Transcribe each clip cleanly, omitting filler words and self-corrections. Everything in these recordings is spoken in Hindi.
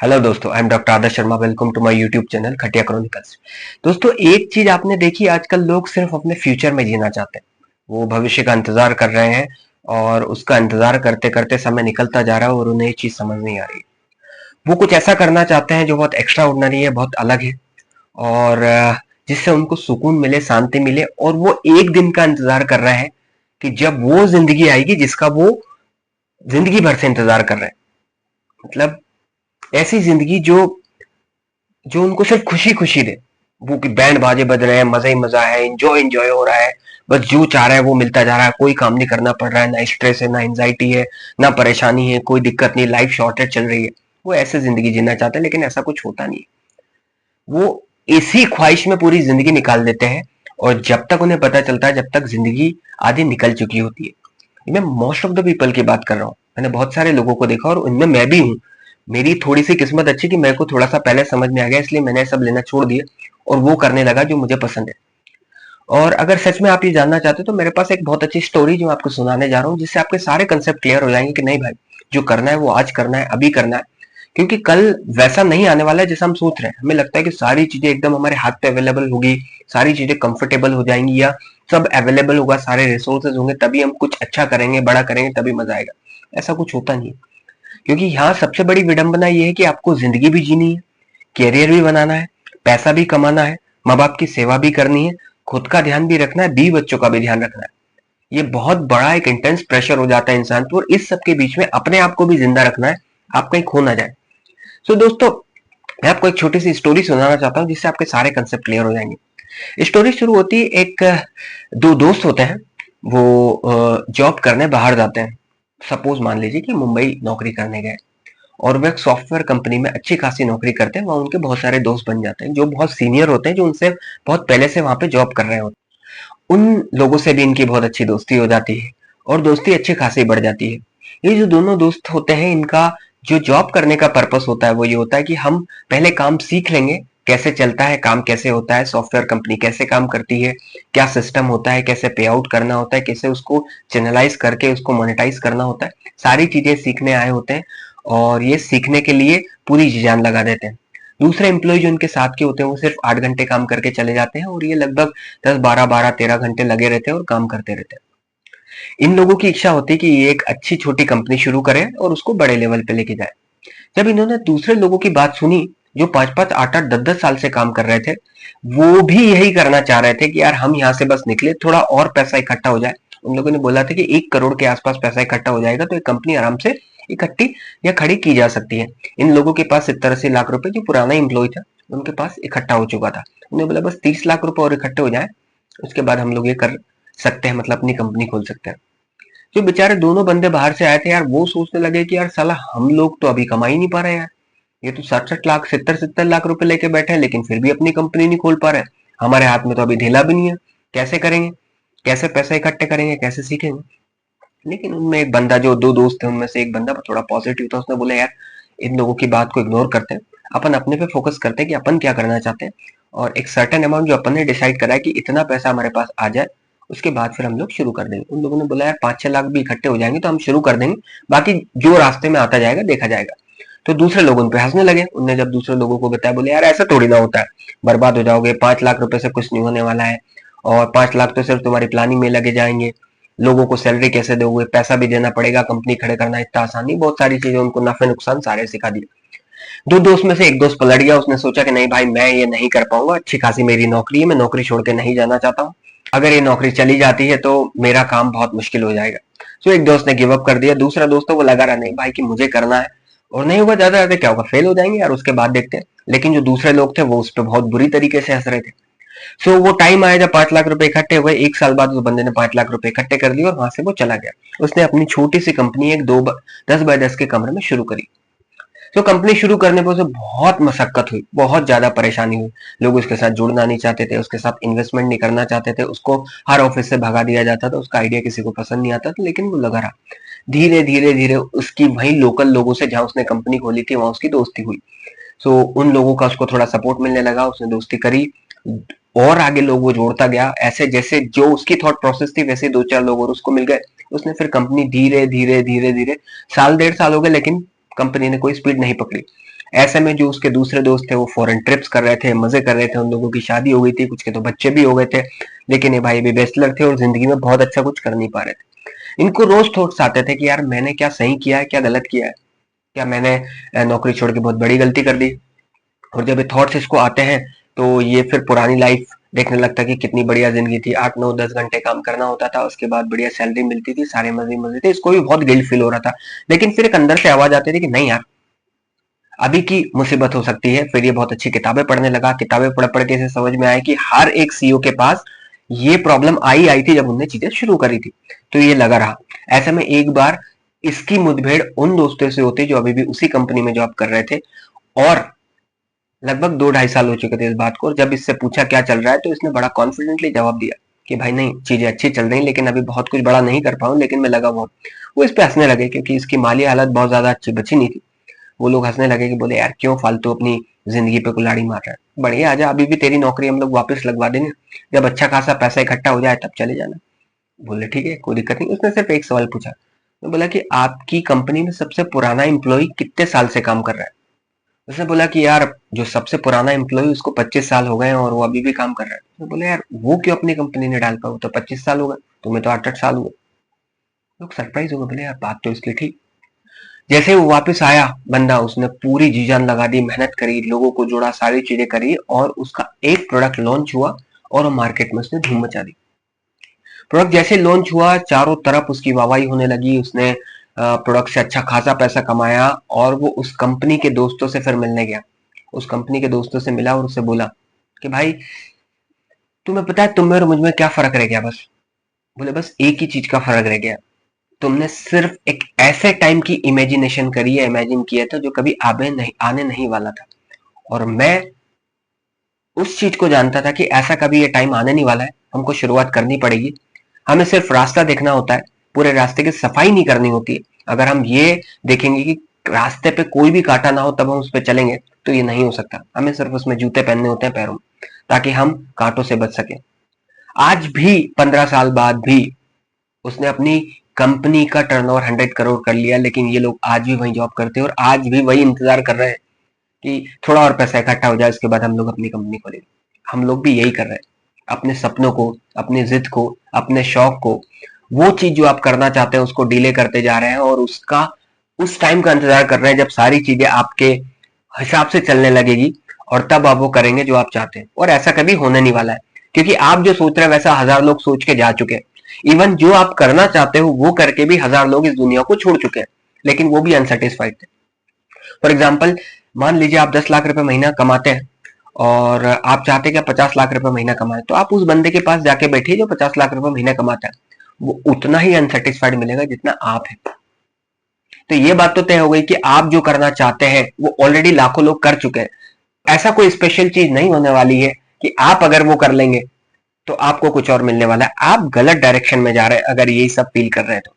हेलो दोस्तों, I am doctor Adarsh Sharma. Welcome to my YouTube channel Khatiya chronicles. दोस्तों, एक चीज आपने देखी, आजकल लोग सिर्फ अपने फ्यूचर में जीना चाहते हैं। वो भविष्य का इंतजार कर रहे हैं और उसका इंतजार करते करते समय निकलता जा रहा है और उन्हें ये चीज समझ नहीं आ रही। वो कुछ ऐसा करना चाहते हैं जो बहुत एक्स्ट्रा ऑर्डिनरी है, बहुत अलग है, और जिससे उनको सुकून मिले, शांति मिले। और वो एक दिन का इंतजार कर रहे हैं कि जब वो जिंदगी आएगी जिसका वो जिंदगी भर से इंतजार कर रहे हैं। मतलब ऐसी जिंदगी जो जो उनको सिर्फ खुशी खुशी दे। वो कि बैंड बाजे बज रहे हैं, मजा ही मजा है, एंजॉय एंजॉय हो रहा है, बस जो चाह रहा है वो मिलता जा रहा है, कोई काम नहीं करना पड़ रहा है, ना स्ट्रेस है, ना एंजाइटी है, ना परेशानी है, कोई दिक्कत नहीं, लाइफ शॉर्टेज चल रही है। वो ऐसे जिंदगी जीना चाहते हैं, लेकिन ऐसा कुछ होता नहीं है। वो इसी ख्वाहिश में पूरी जिंदगी निकाल देते हैं, और जब तक उन्हें पता चलता है, जब तक जिंदगी आधी निकल चुकी होती है। मैं मोस्ट ऑफ द पीपल की बात कर रहा हूँ। मैंने बहुत सारे लोगों को देखा और उनमें मैं भी हूँ। मेरी थोड़ी सी किस्मत अच्छी कि मेरे को थोड़ा सा पहले समझ में आ गया, इसलिए मैंने सब लेना छोड़ दिया और वो करने लगा जो मुझे पसंद है। और अगर सच में आप ये जानना चाहते हो तो मेरे पास एक बहुत अच्छी स्टोरी जो आपको सुनाने जा रहा हूँ, जिससे आपके सारे कंसेप्ट क्लियर हो जाएंगे कि नहीं भाई, जो करना है वो आज करना है, अभी करना है। क्योंकि कल वैसा नहीं आने वाला है जैसा हम सोच रहे हैं। हमें लगता है कि सारी चीजें एकदम हमारे हाथ पे अवेलेबल होगी, सारी चीजें कंफर्टेबल हो जाएंगी, या सब अवेलेबल होगा, सारे रिसोर्सेज होंगे, तभी हम कुछ अच्छा करेंगे, बड़ा करेंगे, तभी मजा आएगा। ऐसा कुछ होता नहीं है। क्योंकि यहाँ सबसे बड़ी विडंबना ये है कि आपको जिंदगी भी जीनी है, कैरियर भी बनाना है, पैसा भी कमाना है, माँ बाप की सेवा भी करनी है, खुद का ध्यान भी रखना है, बीवी बच्चों का भी ध्यान रखना है। ये बहुत बड़ा एक इंटेंस प्रेशर हो जाता है इंसान पर, और इस सब के बीच में अपने आप को भी जिंदा रखना है, आप कहीं खो ना जाए। सो दोस्तों, मैं आपको एक छोटी सी स्टोरी सुनाना चाहता हूँ, जिससे आपके सारे कंसेप्ट क्लियर हो जाएंगे। स्टोरी शुरू होती है, एक दो दोस्त होते हैं। वो जॉब करने बाहर जाते हैं। सपोज मान लीजिए कि मुंबई नौकरी करने गए, और वह एक सॉफ्टवेयर कंपनी में अच्छी खासी नौकरी करते हैं। वहां उनके बहुत सारे दोस्त बन जाते हैं जो बहुत सीनियर होते हैं, जो उनसे बहुत पहले से वहां पे जॉब कर रहे होते हैं। उन लोगों से भी इनकी बहुत अच्छी दोस्ती हो जाती है, और दोस्ती अच्छी खासी बढ़ जाती है। ये जो दोनों दोस्त होते हैं, इनका जो जॉब करने का पर्पस होता है वो ये होता है कि हम पहले काम सीख लेंगे, कैसे चलता है काम, कैसे होता है, सॉफ्टवेयर कंपनी कैसे काम करती है, क्या सिस्टम होता है, कैसे पे आउट करना होता है, कैसे उसको चैनलाइज करके उसको मोनेटाइज करना होता है, सारी चीजें सीखने आए होते हैं। और ये सीखने के लिए पूरी जी जान लगा देते हैं। दूसरे एम्प्लॉय जो उनके साथ के होते हैं वो सिर्फ 8 घंटे काम करके चले जाते हैं, और ये लगभग 10 12 12 13 घंटे लगे रहते हैं और काम करते रहते हैं। इन लोगों की इच्छा होती है कि ये एक अच्छी छोटी कंपनी शुरू करें और उसको बड़े लेवल पे लेके जाए। जब इन्होंने दूसरे लोगों की बात सुनी, जो 5 5 8 8 10 10 साल से काम कर रहे थे, वो भी यही करना चाह रहे थे कि यार हम यहाँ से बस निकले, थोड़ा और पैसा इकट्ठा हो जाए। उन लोगों ने बोला था कि 1 करोड़ के आसपास पैसा इकट्ठा हो जाएगा तो एक कंपनी आराम से इकट्ठी या खड़ी की जा सकती है। इन लोगों के पास 70 80 लाख रुपए, जो पुराना एम्प्लॉय था, उनके पास इकट्ठा हो चुका था। उन्हें बोला बस 30 लाख रुपए और इकट्ठे हो जाए, उसके बाद हम लोग ये कर सकते हैं, मतलब अपनी कंपनी खोल सकते हैं। जो बेचारे दोनों बंदे बाहर से आए थे यार, वो सोचने लगे कि यार साला हम लोग तो अभी कमा ही नहीं पा रहे हैं। ये तो 60 60 लाख 70 70 लाख रुपए लेके बैठे हैं, लेकिन फिर भी अपनी कंपनी नहीं खोल पा रहे हैं। हमारे हाथ में तो अभी ढीला भी नहीं है। कैसे करेंगे, कैसे पैसे इकट्ठे करेंगे, कैसे सीखेंगे। लेकिन उनमें एक बंदा, जो दो दोस्त थे उनमें से एक बंदा थोड़ा पॉजिटिव था। उसने बोला यार, इन लोगों की बात को इग्नोर करते हैं, अपन अपने पे फोकस करते हैं कि अपन क्या करना चाहते हैं, और एक सर्टेन अमाउंट जो अपन ने डिसाइड करा है कि इतना पैसा हमारे पास आ जाए, उसके बाद फिर हम लोग शुरू कर देंगे। उन लोगों ने बोला यार 5 6 लाख भी इकट्ठे हो जाएंगे तो हम शुरू कर देंगे, बाकी जो रास्ते में आता जाएगा देखा जाएगा। तो दूसरे लोग उन पे हंसने लगे। उनने जब दूसरे लोगों को बताया, बोले यार ऐसा थोड़ी ना होता है, बर्बाद हो जाओगे, 5 लाख रुपए से कुछ नहीं होने वाला है, और 5 लाख तो सिर्फ तुम्हारी प्लानिंग में लगे जाएंगे, लोगों को सैलरी कैसे दोगे, पैसा भी देना पड़ेगा, कंपनी खड़े करना इतना आसान नहीं। बहुत सारी चीजें उनको नफे नुकसान सारे सिखा दिए। दो दोस्त में से एक दोस्त पलट गया। उसने सोचा कि नहीं भाई, मैं ये नहीं कर पाऊंगा, अच्छी खासी मेरी नौकरी है, मैं नौकरी छोड़ के नहीं जाना चाहता हूँ। अगर ये नौकरी चली जाती है तो मेरा काम बहुत मुश्किल हो जाएगा। तो एक दोस्त ने गिव अप कर दिया। दूसरा दोस्तों को लगा रहा नहीं भाई कि मुझे करना है, और नहीं होगा, ज्यादा ज्यादा क्या होगा, फेल हो जाएंगे यार, उसके बाद देखते हैं। लेकिन जो दूसरे लोग थे वो उस पर बहुत बुरी तरीके से हंस रहे थे। सो वो टाइम आया जब 5 लाख रुपए इकट्ठे हुए। 1 साल बाद उस बंदे ने 5 लाख रुपए इकट्ठे कर लिए और वहां से वो चला गया। उसने अपनी छोटी सी कंपनी एक 10 बाय 10 के कमरे में शुरू करी। तो कंपनी शुरू करने पर उसे बहुत मशक्कत हुई, बहुत ज्यादा परेशानी हुई। लोग उसके साथ जुड़ना नहीं चाहते थे, उसके साथ इन्वेस्टमेंट नहीं करना चाहते थे, उसको हर ऑफिस से भगा दिया जाता था, उसका आइडिया किसी को पसंद नहीं आता था, लेकिन वो लगा रहा। धीरे धीरे धीरे उसकी वही लोकल लोगों से, जहां उसने कंपनी खोली थी, वहां उसकी दोस्ती हुई। सो उन लोगों का उसको थोड़ा सपोर्ट मिलने लगा, उसने दोस्ती करी, और आगे लोग वो जोड़ता गया। ऐसे जैसे जो उसकी थॉट प्रोसेस थी, वैसे 2 4 लोग और उसको मिल गए। उसने फिर कंपनी धीरे धीरे धीरे धीरे, साल 1.5 साल हो गए, लेकिन कंपनी ने कोई स्पीड नहीं पकड़ी। ऐसे में जो उसके दूसरे दोस्त थे वो फॉरेन ट्रिप्स कर रहे थे, मजे कर रहे थे, उन लोगों की शादी हो गई थी, कुछ के तो बच्चे भी हो गए थे, लेकिन ये भाई भी बैचलर थे और जिंदगी में बहुत अच्छा कुछ कर नहीं पा रहे थे। इनको रोज थॉट्स आते थे कि यार मैंने क्या सही किया है, क्या गलत किया है, क्या मैंने नौकरी छोड़ के बहुत बड़ी गलती कर दी। और जब ये थॉट्स इसको आते हैं तो ये फिर पुरानी लाइफ देखने लगता है कि कितनी बढ़िया जिंदगी थी, 8 9 10 घंटे काम करना होता था, उसके बाद बढ़िया सैलरी मिलती थी, सारे मजे मजे थे, इसको भी बहुत गिल्ट फील हो रहा था। लेकिन फिर एक अंदर से आवाज आती थी कि नहीं यार, अभी की मुसीबत हो सकती है। फिर ये बहुत अच्छी किताबें पढ़ने लगा, किताबें पढ़ पढ़ के इसे समझ में आया कि हर एक सीईओ के पास ये प्रॉब्लम आई थी जब उनने चीजें शुरू करी थी, तो ये लगा रहा। ऐसे में एक बार इसकी मुठभेड़ उन दोस्तों से होती जो अभी भी उसी कंपनी में जॉब कर रहे थे, और लगभग 2 ढाई साल हो चुके थे इस बात को। और जब इससे पूछा क्या चल रहा है तो इसने बड़ा कॉन्फिडेंटली जवाब दिया कि भाई नहीं, चीजें अच्छी चल रही, लेकिन अभी बहुत कुछ बड़ा नहीं कर पाऊं, लेकिन मैं लगा हुआ हूं। वो इस पे हंसने लगे क्योंकि इसकी माली हालत बहुत ज्यादा अच्छी बची नहीं थी। वो लोग हंसने लगे कि बोले यार क्यों फालतू अपनी जिंदगी पे कुल्हाड़ी मार रहा है, बढ़िया आजा, अभी भी तेरी नौकरी हम लोग वापस लगवा देंगे, जब अच्छा खासा पैसा इकट्ठा हो जाए तब चले जाना। बोले ठीक है, कोई दिक्कत नहीं। उसने सिर्फ एक सवाल पूछा, तो बोला कि आपकी कंपनी में सबसे पुराना एम्प्लॉय कितने साल से काम कर रहा है। उसने बोला कि यार जो सबसे पुराना एम्प्लॉय उसको 25 साल हो गए और वो अभी भी काम कर रहा है। तो बोले यार वो क्यों अपनी कंपनी ने डाल पाओ, तो 25 साल हो गए, तुम्हें तो 8 8 साल हुए। लोग सरप्राइज हो गए, बोले यार बात तो इसकी ठीक। जैसे वो वापस आया बंदा, उसने पूरी जी जान लगा दी, मेहनत करी, लोगों को जोड़ा, सारी चीजें करी, और उसका एक प्रोडक्ट लॉन्च हुआ और वो मार्केट में उसने धूम मचा दी। प्रोडक्ट जैसे लॉन्च हुआ चारों तरफ उसकी वाहवाही होने लगी, उसने प्रोडक्ट से अच्छा खासा पैसा कमाया, और वो उस कंपनी के दोस्तों से फिर मिलने गया। उस कंपनी के दोस्तों से मिला और उससे बोला कि भाई तुम्हें पता है तुम में और मुझ में क्या फर्क रह गया। बस बोले बस एक ही चीज का फर्क रह गया, तुमने सिर्फ एक ऐसे टाइम की इमेजिनेशन करी है, इमेजिन किया था जो कभी आने नहीं वाला था, और मैं उस चीज को जानता था कि ऐसा कभी ये टाइम आने नहीं वाला है, हमको शुरुआत करनी पड़ेगी, हमें सिर्फ रास्ता देखना होता है, पूरे रास्ते की सफाई नहीं करनी होती है। अगर हम ये देखेंगे कि रास्ते पे कोई भी कांटा ना हो तब हम उस पर चलेंगे, तो ये नहीं हो सकता। हमें सिर्फ उसमें जूते पहनने होते हैं पैरों में, ताकि हम कांटों से बच सके। आज भी 15 साल बाद भी उसने अपनी कंपनी का टर्नओवर 100 करोड़ कर लिया, लेकिन ये लोग आज भी वही जॉब करते हैं और आज भी वही इंतजार कर रहे हैं कि थोड़ा और पैसा इकट्ठा हो जाए, उसके बाद हम लोग अपनी कंपनी खोलेंगे। हम लोग भी यही कर रहे हैं, अपने सपनों को, अपनी जिद को, अपने शौक को, वो चीज जो आप करना चाहते हैं उसको डिले करते जा रहे हैं, और उसका उस टाइम का इंतजार कर रहे हैं जब सारी चीजें आपके हिसाब से चलने लगेगी, और तब आप वो करेंगे जो आप चाहते हैं। और ऐसा कभी होने नहीं वाला है, क्योंकि आप जो सोच रहे हैं वैसा 1000 लोग सोच के जा चुके हैं। इवन जो आप करना चाहते हो वो करके भी 1000 लोग इस दुनिया को छोड़ चुके हैं, लेकिन वो भी अनसेटिस्फाइड थे। फॉर एग्जाम्पल, मान लीजिए आप 10 लाख रुपए महीना कमाते हैं और आप चाहते हैं कि 50 लाख रुपए महीना कमाए, तो आप उस बंदे के पास जाके बैठिए जो 50 लाख रुपए महीना कमाता है, वो उतना ही अनसेटिस्फाइड मिलेगा जितना आप है। तो ये बात तो तय हो गई कि आप जो करना चाहते हैं वो ऑलरेडी लाखों लोग कर चुके हैं। ऐसा कोई स्पेशल चीज नहीं होने वाली है कि आप अगर वो कर लेंगे तो आपको कुछ और मिलने वाला है। आप गलत डायरेक्शन में जा रहे हैं अगर यही सब फील कर रहे हैं तो।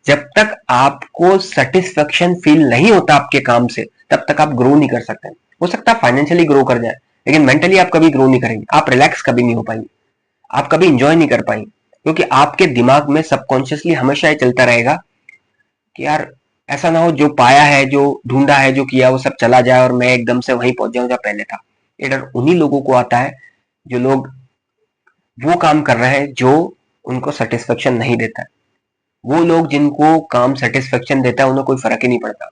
जब तक आपको सेटिस्फेक्शन फील नहीं होता आपके काम से, तब तक आप ग्रो नहीं कर सकते। हो सकता है फाइनेंशियली ग्रो कर जाए, लेकिन मेंटली आप कभी ग्रो नहीं करेंगे, आप रिलैक्स कभी नहीं हो पाएंगे, आप कभी इंजॉय नहीं कर पाएंगे, क्योंकि आपके दिमाग में सबकॉन्शियसली हमेशा ये चलता रहेगा कि यार ऐसा ना हो जो पाया है, जो ढूंढा है, जो किया वो सब चला जाए और मैं एकदम से वहीं पहुंच जाऊं जहां पहले था। ये डर उन्हीं लोगों को आता है जो लोग वो काम कर रहे हैं जो उनको सेटिस्फेक्शन नहीं देता है। वो लोग जिनको काम सेटिस्फेक्शन देता है उन्हें कोई फर्क ही नहीं पड़ता,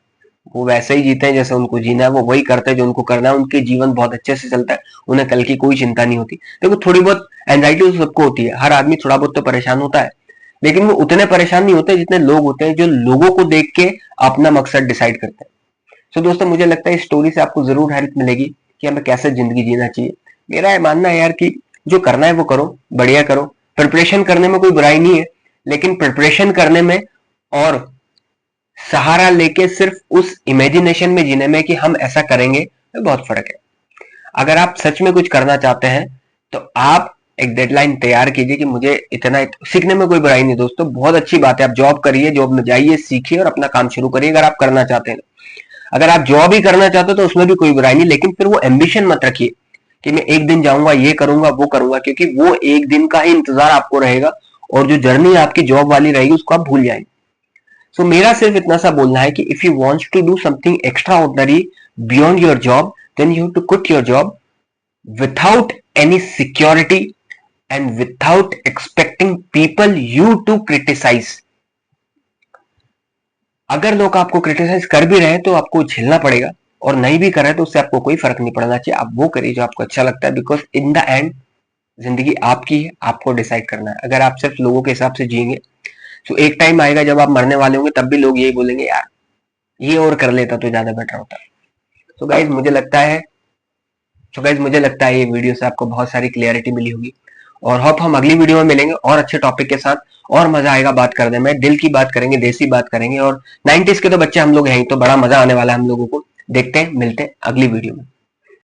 वो वैसे ही जीते हैं जैसे उनको जीना है, वो वही करते हैं जो उनको करना है, उनके जीवन बहुत अच्छे से चलता है, उन्हें कल की कोई चिंता नहीं होती। देखो थोड़ी बहुत एंजाइटी तो सबको होती है, हर आदमी थोड़ा बहुत तो परेशान होता है, लेकिन वो उतने परेशान नहीं होते जितने लोग होते हैं जो लोगों को देख के अपना मकसद डिसाइड करते हैं। सो दोस्तों, मुझे लगता है इस स्टोरी से आपको जरूर हेल्प मिलेगी कि हमें कैसे जिंदगी जीना चाहिए। मेरा मानना है यार कि जो करना है वो करो, बढ़िया करो। प्रिपरेशन करने में कोई बुराई नहीं है, लेकिन प्रिपरेशन करने में और सहारा लेके सिर्फ उस इमेजिनेशन में जीने में कि हम ऐसा करेंगे, तो बहुत फर्क है। अगर आप सच में कुछ करना चाहते हैं तो आप एक डेडलाइन तैयार कीजिए कि मुझे इतना सीखने में कोई बुराई नहीं दोस्तों, बहुत अच्छी बात है। आप जॉब करिए, जॉब में जाइए, सीखिए और अपना काम शुरू करिए अगर आप करना चाहते हैं। अगर आप जॉब ही करना चाहते हो तो उसमें भी कोई बुराई नहीं, लेकिन फिर वो एम्बिशन मत रखिए कि मैं एक दिन जाऊंगा, ये करूंगा, वो करूंगा, क्योंकि वो एक दिन का ही इंतजार आपको रहेगा, और जो जर्नी आपकी जॉब वाली रहेगी उसको आप भूल जाएंगे। सो मेरा सिर्फ इतना सा बोलना है कि if you wants to do something extra ordinary, beyond your job, then you have to quit your job without any security and without expecting people you to criticize. अगर लोग आपको क्रिटिसाइज कर भी रहे हैं तो आपको झेलना पड़ेगा, और नहीं भी कर रहे तो उससे आपको कोई फर्क नहीं पड़ना चाहिए। आप वो करिए जो आपको अच्छा लगता है, बिकॉज इन द एंड जिंदगी आपकी है, आपको डिसाइड करना है। अगर आप सिर्फ लोगों के हिसाब से जिएंगे तो एक टाइम आएगा जब आप मरने वाले होंगे, तब भी लोग यही बोलेंगे यार ये और कर लेता तो ज्यादा बेटर होता। तो गाइज मुझे लगता है ये वीडियो से आपको बहुत सारी क्लियरिटी मिली होगी, और होप हम अगली वीडियो में मिलेंगे और अच्छे टॉपिक के साथ, और मजा आएगा बात करने में। दिल की बात करेंगे, देसी बात करेंगे, और 90s के तो बच्चे हम लोग हैं, तो बड़ा मजा आने वाला है हम लोगों को। देखते हैं, मिलते हैं अगली वीडियो में।